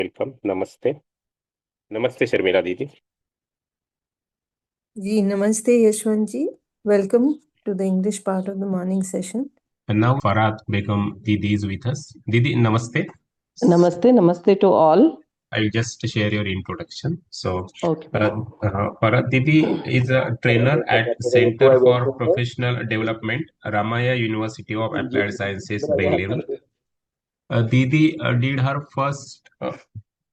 Welcome. नमस्ते। नमस्ते शर्मिला दीदी। जी नमस्ते यशवंत जी, welcome to the English part of the morning session. And now Farhat Begum Didi is with us. Didi, namaste. Namaste to all. I'll just share your introduction. So, Okay. Farhat Didi is a trainer at Center for Professional Development, Ramaya University of Applied Sciences, Bengaluru. Didi did her first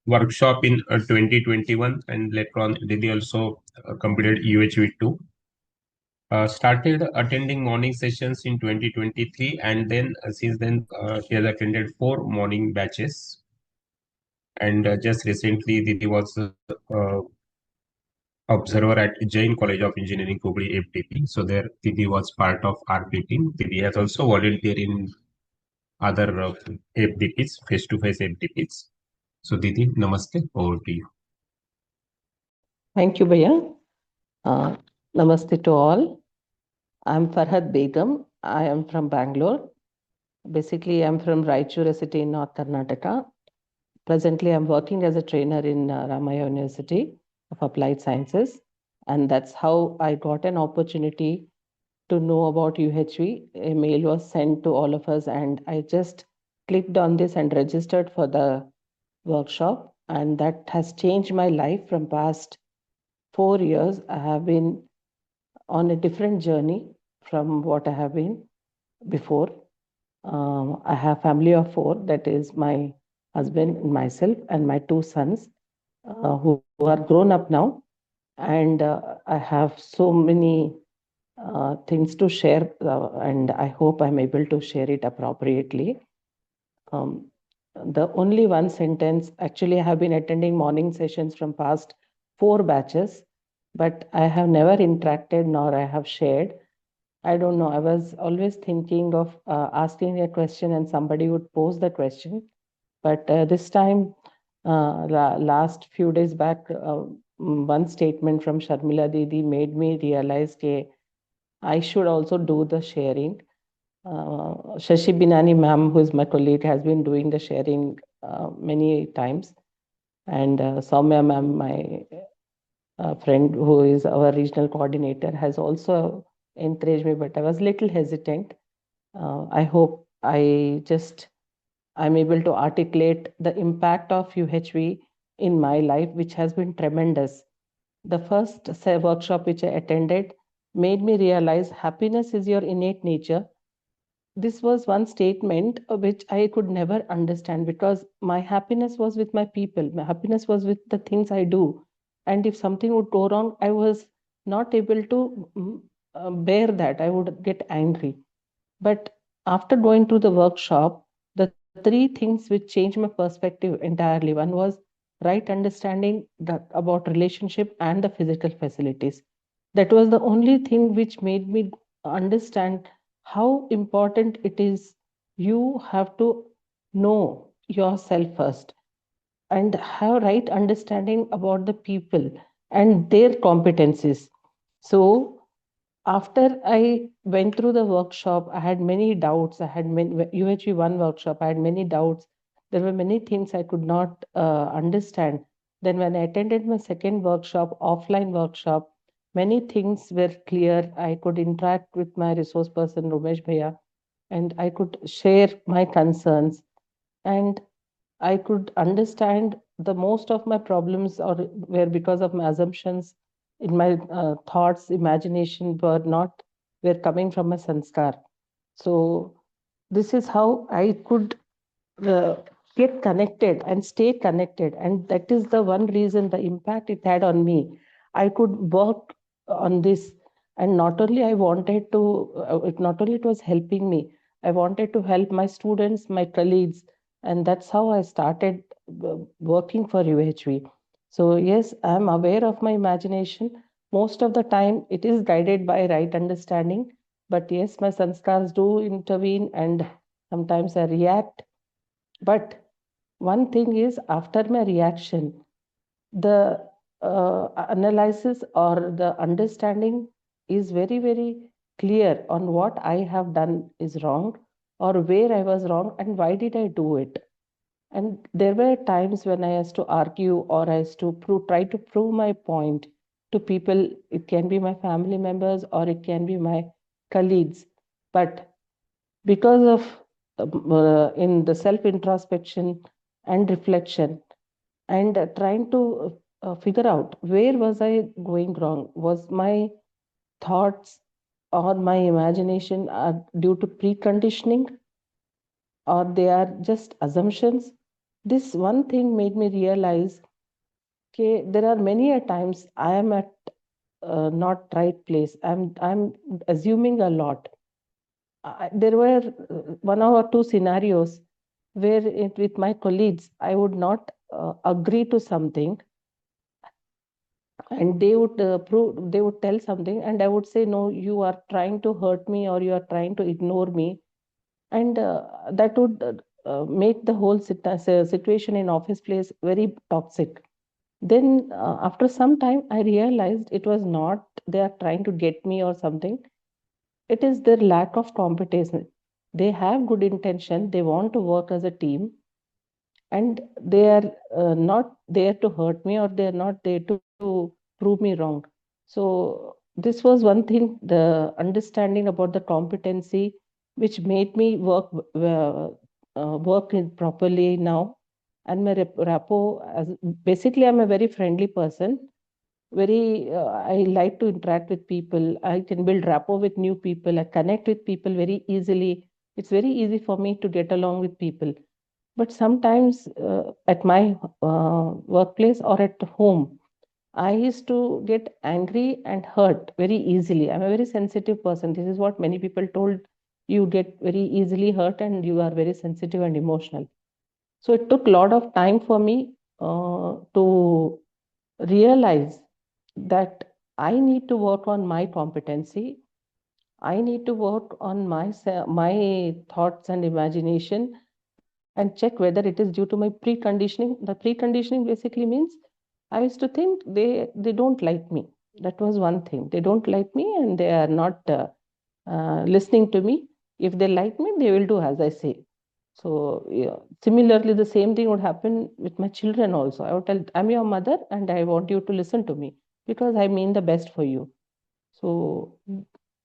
workshop in 2021, and later on, Didi also completed UHV2. Started attending morning sessions in 2023, and then since then she has attended 4 morning batches. And just recently, Didi was observer at Jain College of Engineering, Hubli FDP. So there, Didi was part of RP team. Didi has also volunteered in other FDPs, face-to-face FDPs. So Didi, namaste. Over to you. Thank you, Bhaiya. Namaste to all. I'm Farhat Begum. I am from Bangalore. Basically, I'm from Raichur city in North Karnataka. Presently, I'm working as a trainer in Ramaya University of Applied Sciences. And that's how I got an opportunity to know about UHV. A mail was sent to all of us, and I just clicked on this and registered for the workshop. And that has changed my life from past 4 years. I have been on a different journey from what I have been before. I have family of four, that is my husband, myself, and my two sons, who are grown up now. And I have so many things to share, and I hope I'm able to share it appropriately. Um, the only one sentence, actually, I have been attending morning sessions from past 4 batches, but I have never interacted nor I have shared. I don't know. I was always thinking of asking a question and somebody would pose the question. But this time, last few days back, one statement from Sharmila Didi made me realize that I should also do the sharing. Shashi Binani ma'am, who is my colleague, has been doing the sharing many times. And Soumya ma'am, my friend who is our regional coordinator, has also encouraged me, but I was a little hesitant. I hope I'm able to articulate the impact of UHV in my life, which has been tremendous. The first workshop which I attended made me realize happiness is your innate nature. This was one statement which I could never understand, because my happiness was with my people. My happiness was with the things I do. And if something would go wrong, I was not able to bear that. I would get angry. But after going to the workshop, the three things which changed my perspective entirely. One was right understanding about relationship and the physical facilities. That was the only thing which made me understand how important it is. You have to know yourself first and have right understanding about the people and their competencies. So after I went through the workshop, I had many doubts. I had many UHV one workshop. I had many doubts. There were many things I could not understand. Then when I attended my second workshop, offline workshop, many things were clear. I could interact with my resource person Rumesh Bhaiya, and I could share my concerns, and I could understand the most of my problems or were because of my assumptions in my thoughts, imagination were coming from my sanskar. So this is how I could uh, get connected and stay connected, and that is the one reason the impact it had on me. I could work on this, and not only I wanted to, not only it was helping me, I wanted to help my students, my colleagues, and that's how I started working for UHV. So yes, I'm aware of my imagination. Most of the time, it is guided by right understanding. But yes, my sanskars do intervene, and sometimes I react. But one thing is, after my reaction, the analysis or the understanding is very, very clear on what I have done is wrong, or where I was wrong and why did I do it. And there were times when I used to argue or I used to try to prove my point to people. It can be my family members or it can be my colleagues. But because of in the self introspection and reflection and trying to figure out where was I going wrong, was my thoughts or my imagination are due to preconditioning or they are just assumptions. This one thing made me realize, okay, there are many a times I am at not right place. I'm assuming a lot. There were one or two scenarios where with my colleagues I would not agree to something, and they would tell something, and I would say, no, you are trying to hurt me or you are trying to ignore me, and that would make the whole situation in office place very toxic. Then after some time I realized it was not they are trying to get me or something. It is their lack of competence. They have good intention, they want to work as a team, and they are not there to hurt me or they are not there to prove me wrong. So this was one thing, the understanding about the competency, which made me work in properly now. And my rapport, as basically I'm a very friendly person, very I like to interact with people. I can build rapport with new people. I connect with people very easily. It's very easy for me to get along with people. But sometimes at my workplace or at home, I used to get angry and hurt very easily. I'm a very sensitive person. This is what many people told. You get very easily hurt and you are very sensitive and emotional. So it took a lot of time for me to realize that I need to work on my competency. I need to work on my thoughts and imagination and check whether it is due to my preconditioning. The preconditioning basically means I used to think they don't like me. That was one thing. They don't like me and they are not listening to me. If they like me, they will do as I say. So yeah, similarly, the same thing would happen with my children also. I would tell, I'm your mother and I want you to listen to me because I mean the best for you. So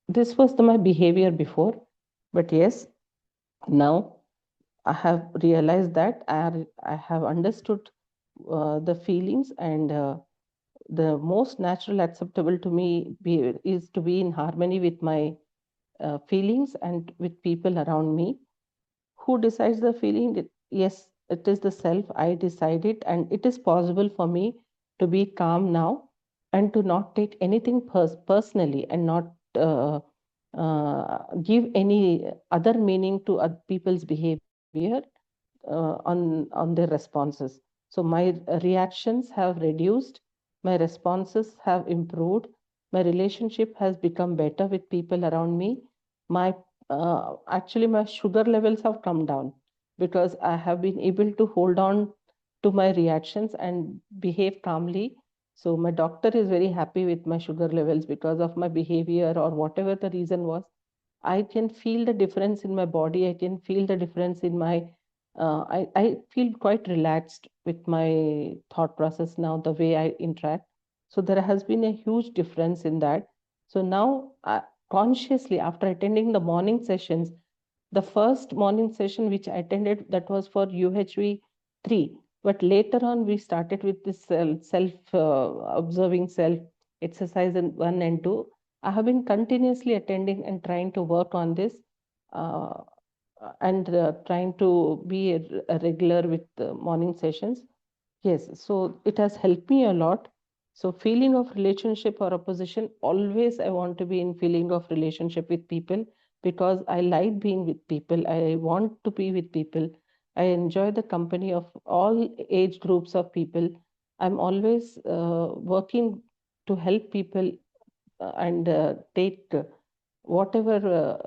this was my behavior before. But yes, now I have realized that I have understood the feelings, and the most natural acceptable to me is to be in harmony with my feelings and with people around me. Who decides the feeling? Yes, it is the self. I decide it, and it is possible for me to be calm now and to not take anything personally and not give any other meaning to other people's behavior on their responses. So my reactions have reduced, my responses have improved, my relationship has become better with people around me. My actually my sugar levels have come down because I have been able to hold on to my reactions and behave calmly. So my doctor is very happy with my sugar levels because of my behavior or whatever the reason was. I can feel the difference in my body. I can feel the difference in my. I feel quite relaxed with my thought process now, the way I interact. So there has been a huge difference in that. So now, consciously, after attending the morning sessions, the first morning session which I attended, that was for UHV 3. But later on, we started with this self observing self exercise in 1 and 2. I have been continuously attending and trying to work on this uh, and trying to be a regular with morning sessions. Yes, so it has helped me a lot. So feeling of relationship or opposition, always I want to be in feeling of relationship with people because I like being with people. I want to be with people. I enjoy the company of all age groups of people. I'm always working to help people and take whatever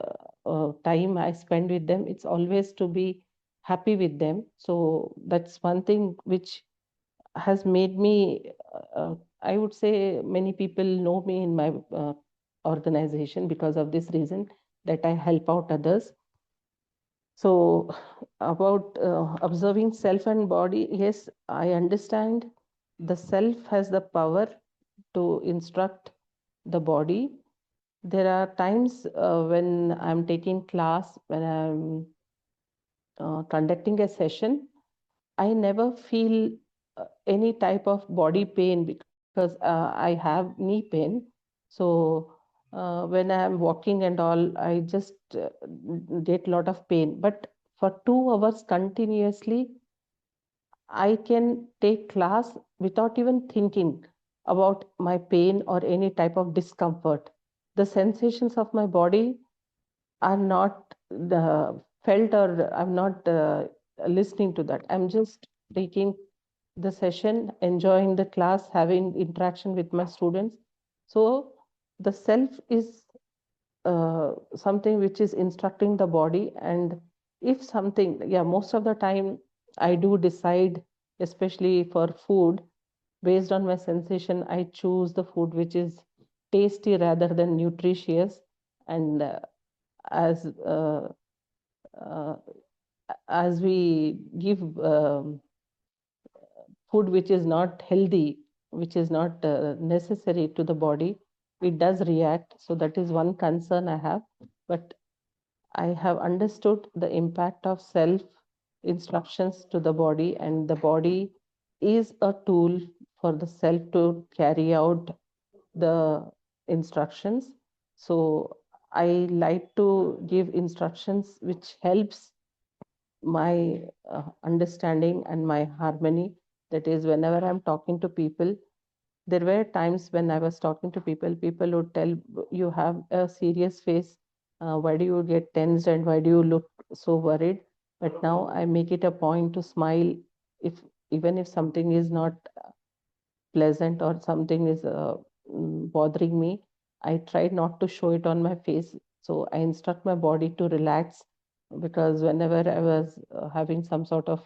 time I spend with them, it's always to be happy with them. So that's one thing which has made me, I would say, many people know me in my organization because of this reason that I help out others. So about observing self and body, yes, I understand the self has the power to instruct the body. There are times when I'm taking class, when I'm conducting a session, I never feel any type of body pain because I have knee pain. So when I'm walking and all, I just get a lot of pain. But for 2 hours continuously, I can take class without even thinking about my pain or any type of discomfort. The sensations of my body are not felt, or I'm not listening to that. I'm just taking the session, enjoying the class, having interaction with my students. So the self is something which is instructing the body. And if something, yeah, most of the time I do decide, especially for food, based on my sensation, I choose the food which is tasty rather than nutritious. And as uh, uh, as we give food which is not healthy, which is not necessary to the body, it does react. So that is one concern I have. But I have understood the impact of self instructions to the body, and the body is a tool for the self to carry out the instructions. So I like to give instructions which helps my understanding and my harmony. That is, whenever I'm talking to people, there were times when I was talking to people, people would tell, you have a serious face. Why do you get tensed and why do you look so worried? But now I make it a point to smile, if even if something is not pleasant or something is bothering me, I try not to show it on my face. So I instruct my body to relax, because whenever I was having some sort of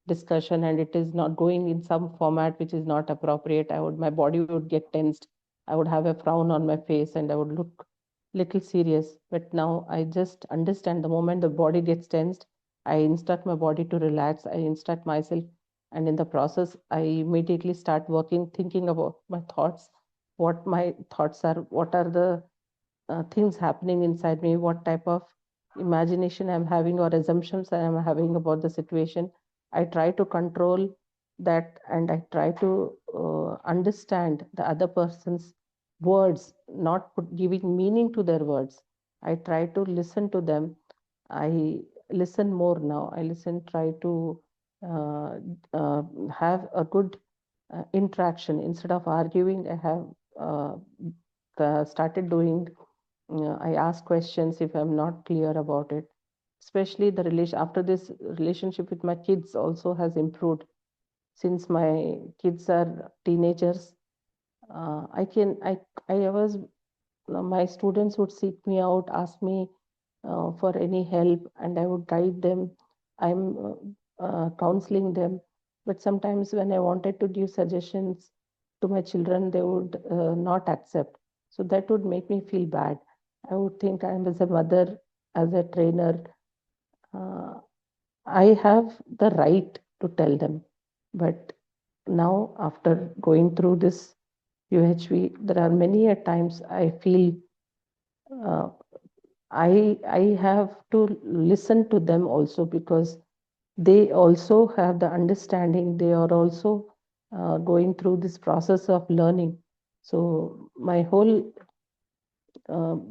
discussion and it is not going in some format which is not appropriate, my body would get tensed. I would have a frown on my face and I would look little serious. But now I just understand, the moment the body gets tensed, I instruct my body to relax. I instruct myself, and in the process I immediately start working, thinking about my thoughts, what my thoughts are, what are the things happening inside me, what type of imagination I'm having or assumptions I am having about the situation. I try to control that, and I try to understand the other person's words, not giving meaning to their words. I try to listen to them. I listen more now. I listen, try to uh, uh, have a good interaction. Instead of arguing, I have started doing, I ask questions if I'm not clear about it. Especially the relation after this, relationship with my kids also has improved. Since my kids are teenagers, I was, my students would seek me out, ask me for any help, and I would guide them. I'm counseling them. But sometimes when I wanted to give suggestions to my children, they would not accept. So that would make me feel bad. I would think, I'm as a mother, as a trainer, uh, I have the right to tell them. But now, after going through this UHV, there are many a times I feel uh, I have to listen to them also, because they also have the understanding. They are also going through this process of learning. So my whole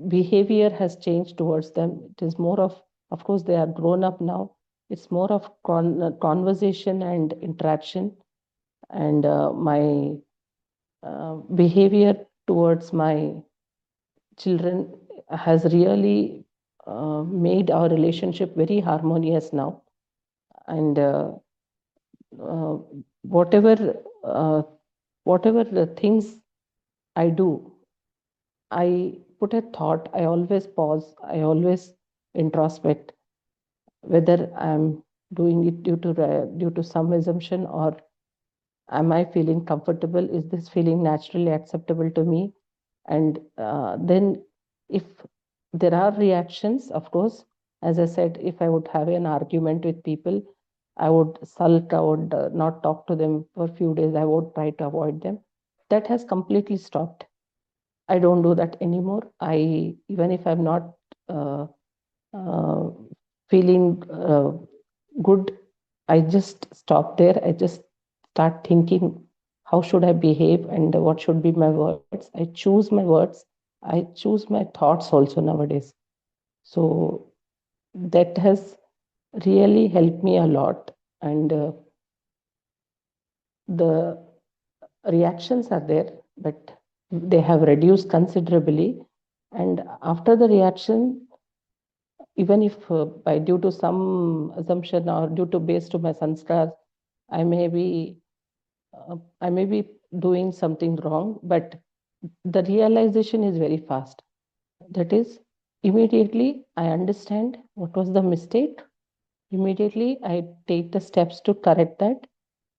behavior has changed towards them. It is more of course, they are grown up now. It's more of conversation and interaction, and my behavior towards my children has really made our relationship very harmonious now. And uh, whatever uh, whatever the things I do, I put a thought. I always pause. I always introspect whether I'm doing it due to some assumption, or am I feeling comfortable? Is this feeling naturally acceptable to me? And then, if there are reactions, of course, As I said, if I would have an argument with people, I would sulk, I would not talk to them for a few days, I would try to avoid them. That has completely stopped. I don't do that anymore. Even if I'm not uh, uh, feeling good, I just stop there. I just start thinking, how should I behave and what should be my words? I choose my words. I choose my thoughts also nowadays. So that has really helped me a lot. And the reactions are there, but they have reduced considerably. And after the reaction, even if by due to some assumption or due to based to my sanskars, I may be I may be doing something wrong, but the realization is very fast. That is, immediately I understand what was the mistake. Immediately I take the steps to correct that.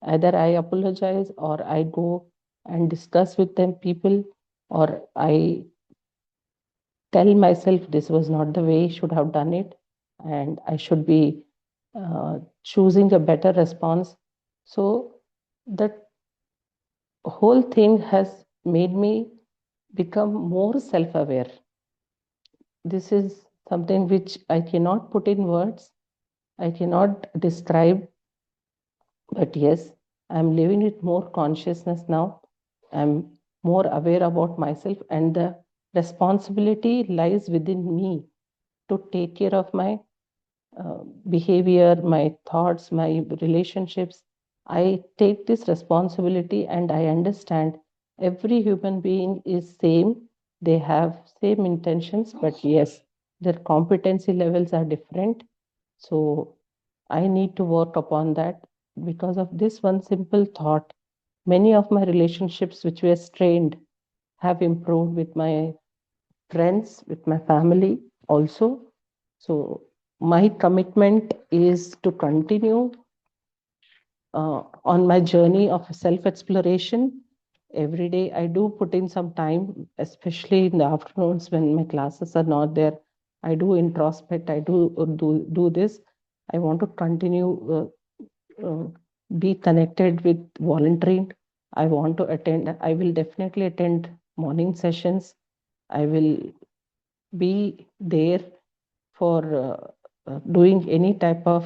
Either I apologize or I go and discuss with them people, or I tell myself this was not the way I should have done it, and I should be choosing a better response. So that whole thing has made me become more self aware. This is something which I cannot put in words, I cannot describe, but yes, I'm living with more consciousness now. I'm more aware about myself, and the responsibility lies within me to take care of my behavior, my thoughts, my relationships. I take this responsibility and I understand every human being is same. They have same intentions, but yes, their competency levels are different. So I need to work upon that. Because of this one simple thought, many of my relationships which were strained have improved with my friends, with my family also. So my commitment is to continue on my journey of self exploration. Every day I do put in some time, especially in the afternoons when my classes are not there. I do introspect, I do this. I want to continue be connected with volunteering. I want to attend, I will definitely attend morning sessions. I will be there for doing any type of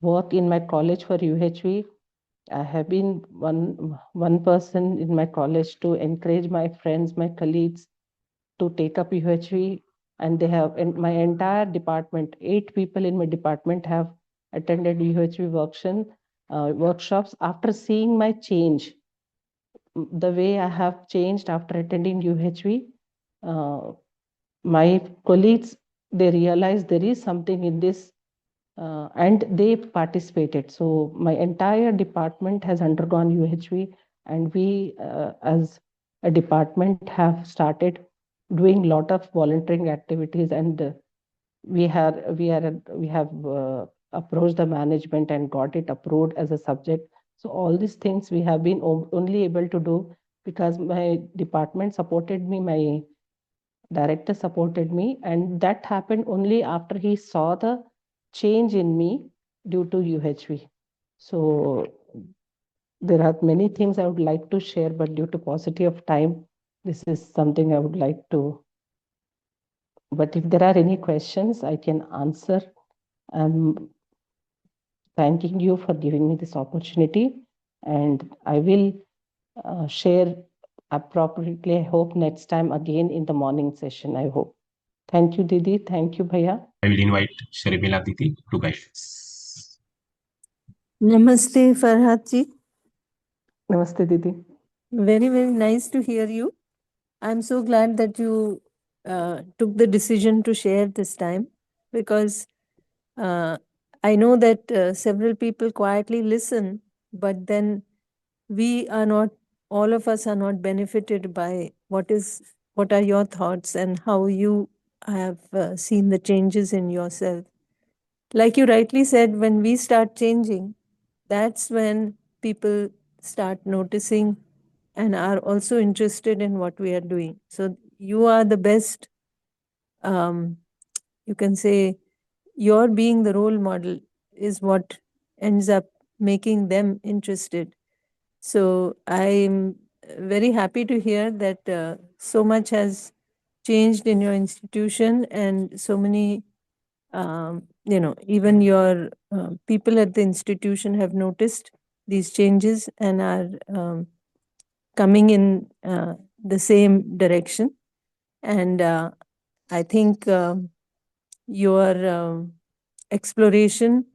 work in my college for UHV. I have been one person in my college to encourage my friends, my colleagues to take up UHV, and they have in my entire department, 8 people in my department have attended UHV workshops after seeing my change, the way I have changed after attending UHV. Uh, my colleagues, they realized there is something in this, and they participated. So my entire department has undergone UHV, and we as a department have started doing a lot of volunteering activities, and we have approached the management and got it approved as a subject. So all these things we have been only able to do because my department supported me, my director supported me, and that happened only after he saw the change in me due to UHV. So there are many things I would like to share, but due to paucity of time, this is something I would like to. But if there are any questions, I can answer. I'm thanking you for giving me this opportunity, and I will share appropriately, I hope, next time again in the morning session, I hope. Thank you, Didi. Thank you, Bhaiya. I will invite Sharmila Didi to guide us. Namaste, Farhat ji. Namaste, Didi. Very, very nice to hear you. I'm so glad that you took the decision to share this time, because I know that several people quietly listen, but then we are not, all of us are not benefited by what are your thoughts and how you have seen the changes in yourself. Like you rightly said, when we start changing, that's when people start noticing and are also interested in what we are doing. So you are the best, you can say, your being the role model is what ends up making them interested. So I'm very happy to hear that so much has changed in your institution, and so many, even your people at the institution have noticed these changes and are coming in the same direction. And I think your exploration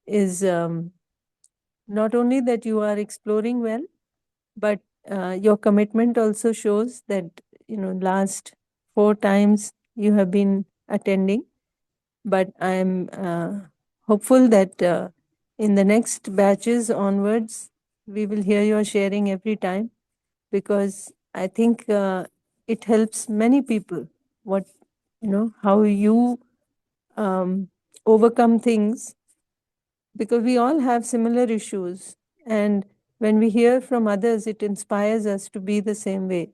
is not only that you are exploring well, but your commitment also shows that, last 4 times you have been attending. But I'm hopeful that in the next batches onwards, we will hear your sharing every time, because I think it helps many people. What, how you um, overcome things, because we all have similar issues. And when we hear from others, it inspires us to be the same way.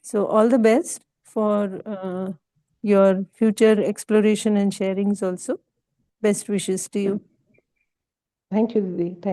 So, all the best for your future exploration and sharings also. Best wishes to you. Thank you, Didi. Thank